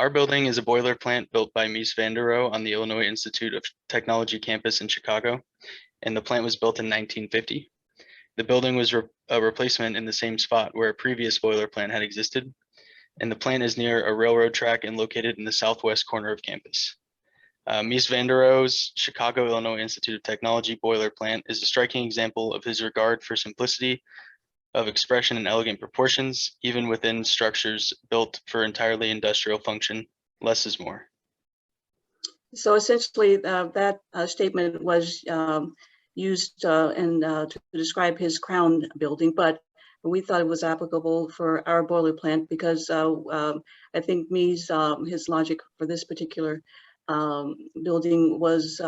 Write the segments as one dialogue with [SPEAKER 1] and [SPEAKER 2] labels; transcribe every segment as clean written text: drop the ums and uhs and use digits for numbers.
[SPEAKER 1] Our building is a boiler plant built by Mies on the Illinois Institute of Technology campus in Chicago, and the plant was built in 1950. The building was a replacement in the same spot where a previous boiler plant had existed, and the plant is near a railroad track and located in the southwest corner of campus. Mies van der Rohe's Chicago, Illinois Institute of Technology boiler plant is a striking example of his regard for simplicity of expression and elegant proportions, even within structures built for entirely industrial function. Less is more.
[SPEAKER 2] So essentially, that statement was used to describe his crown building, but we thought it was applicable for our boiler plant because I think Mies, his logic for this particular building was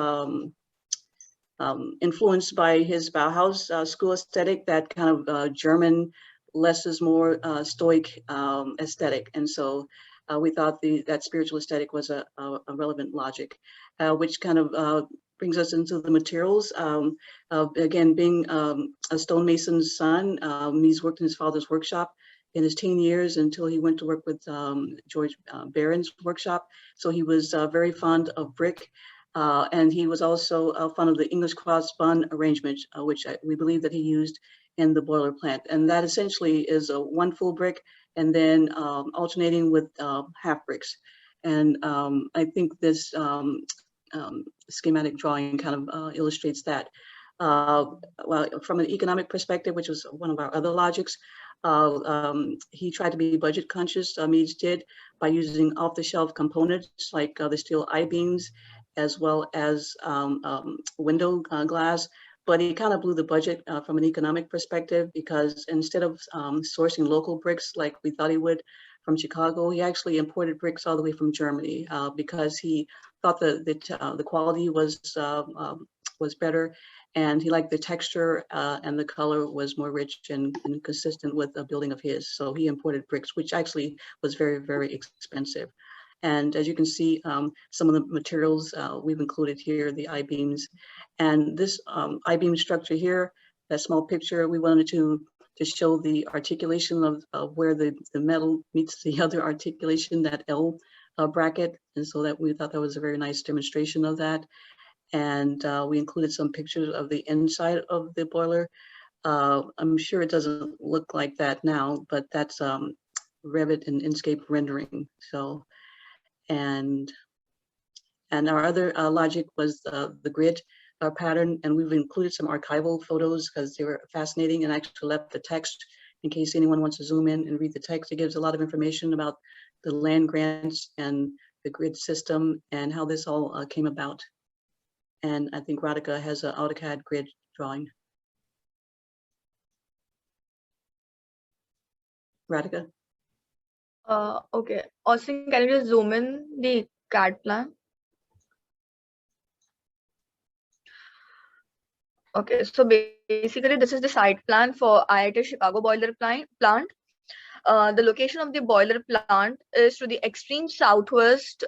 [SPEAKER 2] influenced by his Bauhaus school aesthetic, that kind of German, less is more stoic aesthetic. And so we thought that spiritual aesthetic was a relevant logic, which kind of brings us into the materials. Again, being a stonemason's son, Mies worked in his father's workshop in his teen years until he went to work with George Barron's workshop. So he was very fond of brick. And he was also fond of the English cross bun arrangement, which we believe that he used in the boiler plant. And that essentially is a one full brick and then alternating with half bricks. And I think this schematic drawing kind of illustrates that. Well, from an economic perspective, which was one of our other logics, he tried to be budget conscious, Mies did, by using off-the-shelf components like the steel I-beams, as well as window glass, but he kind of blew the budget from an economic perspective, because instead of sourcing local bricks like we thought he would from Chicago, he actually imported bricks all the way from Germany because he thought that the quality was better, and he liked the texture and the color was more rich and consistent with a building of his. So he imported bricks, which actually was very, very expensive. And as you can see, some of the materials we've included here, the I-beams. And this I-beam structure here, that small picture, we wanted to show the articulation of where the metal meets the other articulation, that L bracket. And so that we thought that was a very nice demonstration of that. And we included some pictures of the inside of the boiler. I'm sure it doesn't look like that now, but that's Revit and Inkscape rendering. So. And our other logic was the grid pattern, and we've included some archival photos because they were fascinating, and actually left the text in case anyone wants to zoom in and read the text. It gives a lot of information about the land grants and the grid system and how this all came about. And I think Radhika has an AutoCAD grid drawing. Radhika?
[SPEAKER 3] Okay, Austin, can you just zoom in the CAD plan? Okay, so basically this is the site plan for IIT Chicago boiler plant. The location of the boiler plant is to the extreme southwest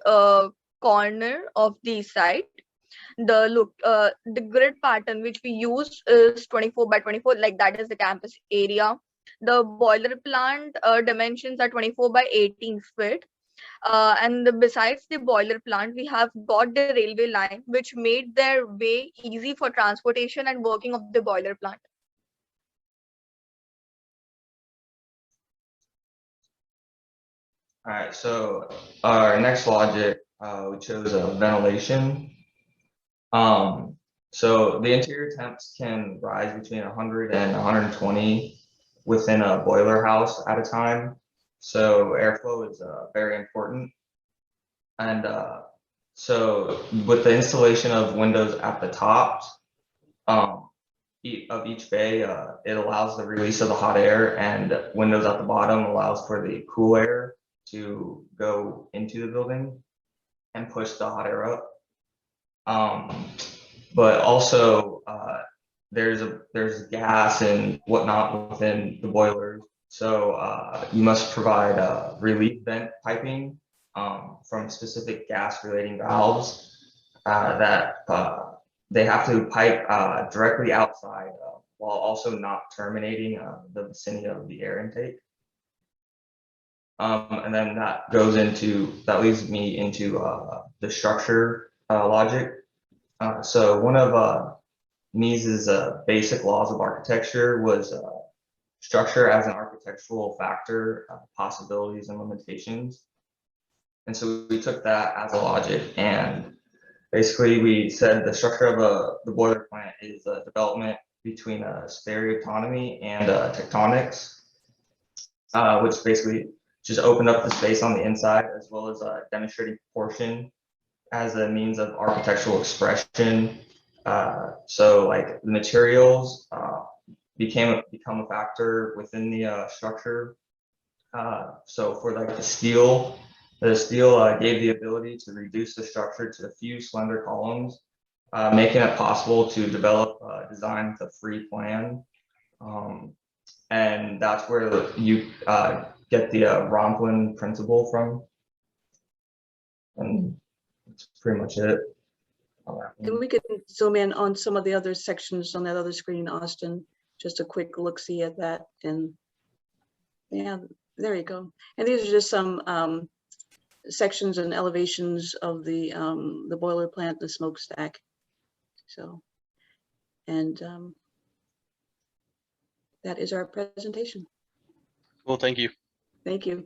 [SPEAKER 3] corner of the site. The grid pattern which we use is 24 by 24, like that is the campus area. The boiler plant dimensions are 24 by 18 feet. And besides the boiler plant, we have got the railway line, which made their way easy for transportation and working of the boiler plant.
[SPEAKER 4] All right, so our next logic, we chose ventilation. So the interior temps can rise between 100 and 120 within a boiler house at a time. So airflow is very important. And so with the installation of windows at the tops of each bay, it allows the release of the hot air, and windows at the bottom allows for the cool air to go into the building and push the hot air up. But also there's gas and whatnot within the boilers. So you must provide relief vent piping from specific gas relating valves that they have to pipe directly outside while also not terminating the vicinity of the air intake. And then that leads me into the structure logic. So one of Mies's basic laws of architecture was structure as an architectural factor, possibilities and limitations. And so we took that as a logic, and basically we said the structure of the boiler plant is a development between stereotonomy and tectonics, which basically just opened up the space on the inside, as well as demonstrating proportion as a means of architectural expression. So like the materials become a factor within the structure. So for like the steel gave the ability to reduce the structure to a few slender columns, making it possible to develop design with a free plan. And that's where you get the Romplin principle from. And that's pretty much it.
[SPEAKER 2] And we could zoom in on some of the other sections on that other screen, Austin. Just a quick look-see at that. And yeah, there you go. And these are just some sections and elevations of the boiler plant, the smokestack. So, and that is our presentation.
[SPEAKER 1] Well, thank you.
[SPEAKER 2] Thank you.